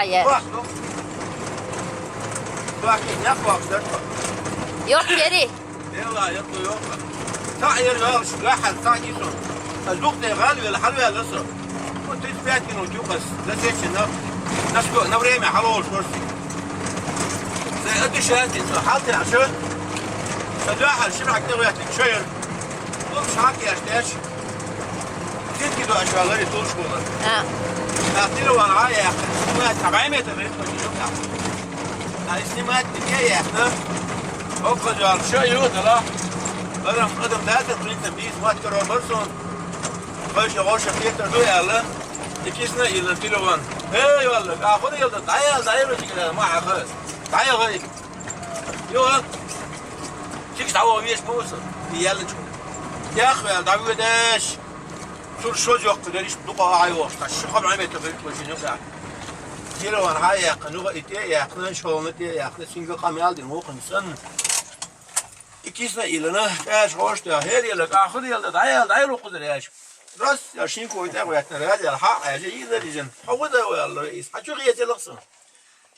ja. Bak yok. Bak ne bak. Yok geri. يلا يطلع يوقف صح يرجع واحد صح يسون الوقت غالي الحلوة لسه كنت فاتن وتوقس لا تيجي نسكو نوريمي حلول كرسي زي قد شاتي حاطي عشان الواحد شبعك تبغى تتشير مش حاكي اشتاش تيجي دو اشوال غير طول شغل اعطي له ورايا يا اخي اسمها 7 متر هاي سنمات دقيقة يا اخي أقعد على شيء يوتلا قدم لا تقريبا تمييز ما تكرر برسون خش غوش فيتر دو يلا يكيسنا يلا تلوان هي والله أخذ يلا تعال كده ما أخذ تعال غادي يلا تيجي تعال ويش موسى يلا شو يا أخي يلا تعال وداش صور شو جو قدريش دقة عيوش تشخم عمي تبرك وجهي نقع تلوان هاي يا قنوة إتيا يا قنوة شغلتي يا قنوة سينجو قاميال دي مو قنسن İkisine ilana yaş hoş ya her yıllık ahır yılda dayal okudur yaş. Ras yaşın koyda koyatlar ya ha ya iyiler için. Hava da vallahi is. Açık yeteliksin.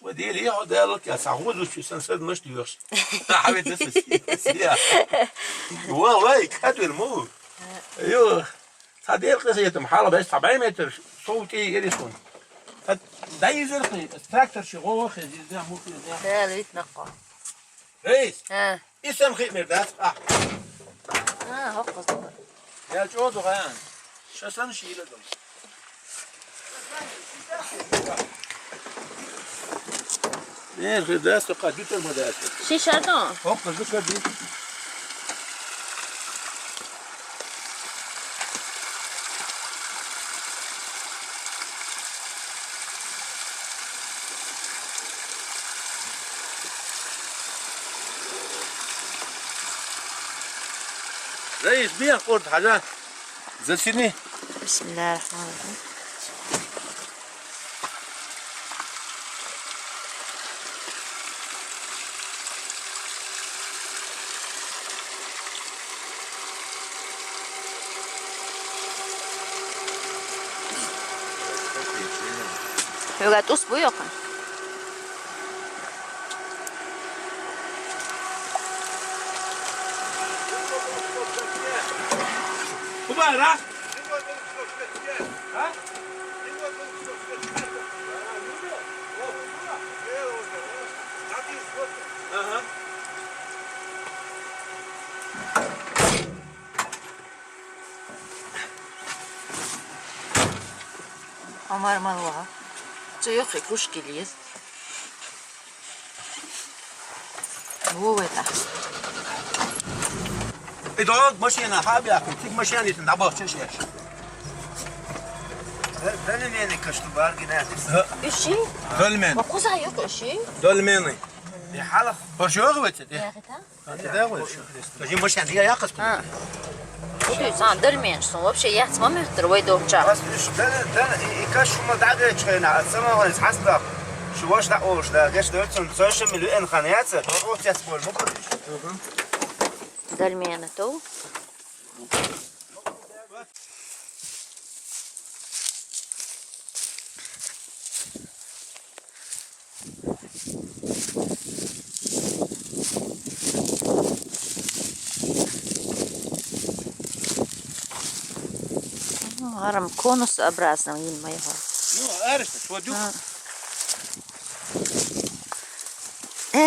Bu değil ya dayalık ya sağız uçu sen sırmış diyorsun. Abi de ya. Vallahi kadir mu. Yok. Sadece kısayetim hala bes 70 metre صوتي يريسون. ده يزرقي استراكتر شغوخ يزيد مو في ده. تعال يتنقى. رئيس. ها. اسم خير مرداس هقص يا جودو غان شاسن شيله دم ايه مرداس قديت المداس شي شادون هقص بكدي رئيس بيا قلت حاجة زلسيني بسم الله الرحمن الرحيم يوجد أسبوع يقن Kubara. Ha? Aha. عمر مروعة تيخي كوش كليز هو ده إدعاد ماشي أنا حابي أكل تيجي ماشي أنا تنعبه تشيش ben ne kaçtı bar gene. İşi? Dolmen. Makuza yok işi. Dolmeni. Ya hala. Hoşuyor mu dedi? Ya gita. Hadi da var. Şimdi ماشي عندي يا قص. ها. شو صار دلمين شو وبشي يحت ما مهتر ويدو بتاع. بس ده إيكاش شو ما دعنا تشينا السما ولا حسب شو واش دعوش ده جاش دولتون 2 مليون خانيات روح تسبول مو دلمين تو. هرم كونس أبرزنا وين ما يهون. عارف شو دو؟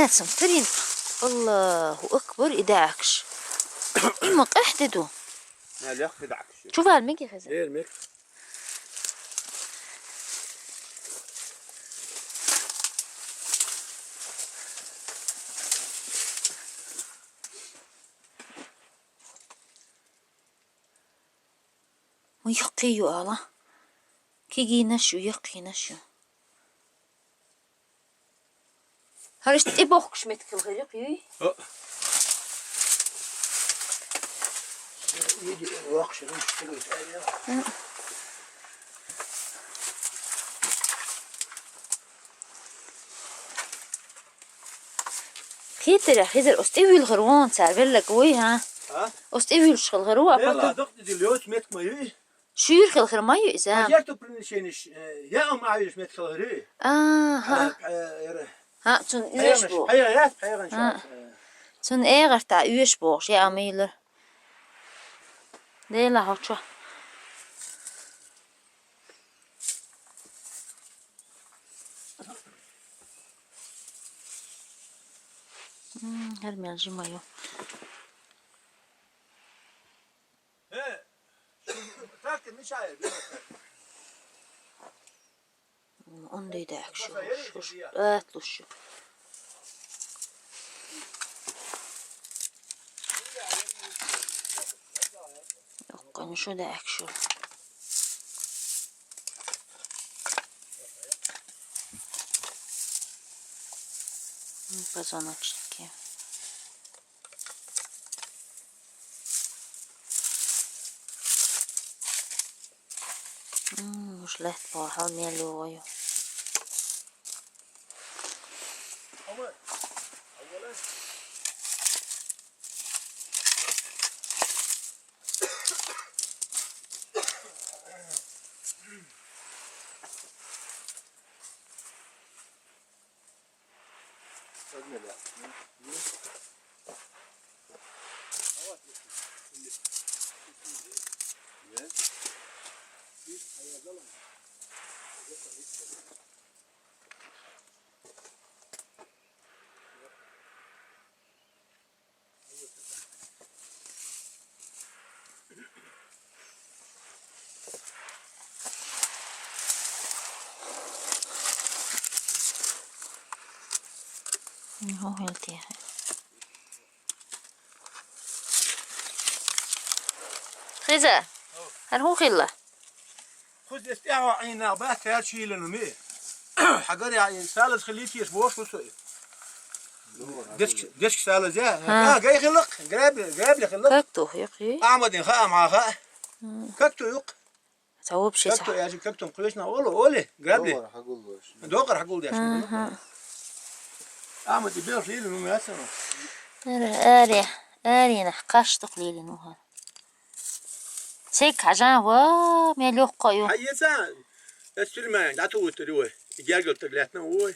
سمترين الله أكبر إداعكش. إيمك احددوا. لا لا خدعك. شوف هالميكي خزن. إيه الميك. ويقيو الله كيجي نشو يقي نشو هرشت إبوخش متكل غير يقي يجي واقش نشتغل عليه خيتر يا خيزر استوي الغروان سعر لك وي ها استوي الغروة يلا دقت اليوت متك ما يجي Şuyur khil mayo izam. Ajer to prinishenish. Ya ayış metkaları. Ha. Ha, tun üyeş bu. Hayır, hayır. Tun eğer ta üyeş bu. Şey amıyılır. Değil ha çok. Her melci mayo. He. Takdir ne şair? Ondaydı akşam. Evet, luşu. Yok, hani şu da akşam. Позвоночники. Уж легко, halmeliyor. هو هيلتي خيزة هل هو خيلة خذ استعوى عينا بات هاد شيء لنمي حجر يعني سالز خليتي يسبوش وصي ديش سالز يا جاي خلق جراب لي خلق كاكتو يقي أعمد خا مع خا كاكتو يق توب شيء كاكتو يا كاكتو قويشنا أولي جراب لي دوقر حقول يا شو أعمد يبيع فيه لنمي أسمع أري نحقاش تقليل نوها سيك عجان وا ملوك قيو حيسان السلمان دعتو تروي جاجل تقلاتنا وي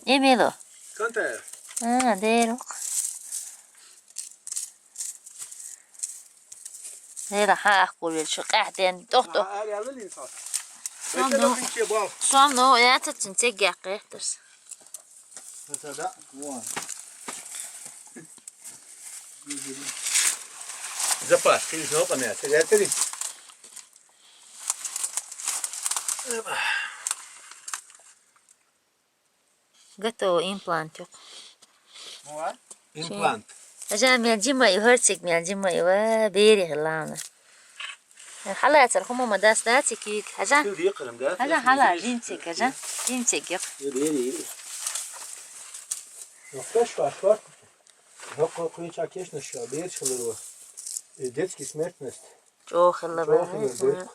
إيه ميلو كنت ديرو ديرو حاقول شو قاعدين دوختو صام نو يا تتنتج قيقتس هذا وان زباش كيف نوقع يا تري قطو إمبلانت يق هو إمبلانت عشان ميالجيما يهرسك ميالجيما يوا بيري غلانا حلا يترخمو مداس داتي كيك عشان حلا جينتك عشان جينتك يق يري Фреш ваш. Доктор Куичакеш на что? Бечело. Детский смертность. Чохла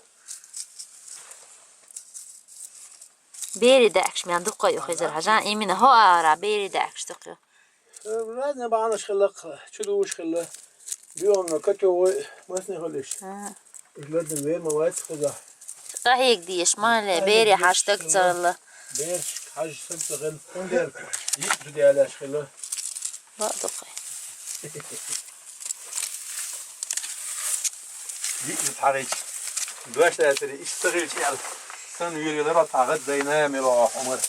بيري داكش من دقة يخزر عشان إيمن هو أرا بيري داكش دقة. رادنا بعناش خلق شلوش خلا بيوم كتو مسني خلش. إجلاد وين مواد خذا. هيك ديش ما بيري حاشتك تزرلا. بيرش حاج سبتغل كندر يبدي علاش خلا. لا دقة. يتحرك. دوش تأثير يشتغل شيء. سن يريد رات عقد زينة ملا عمر.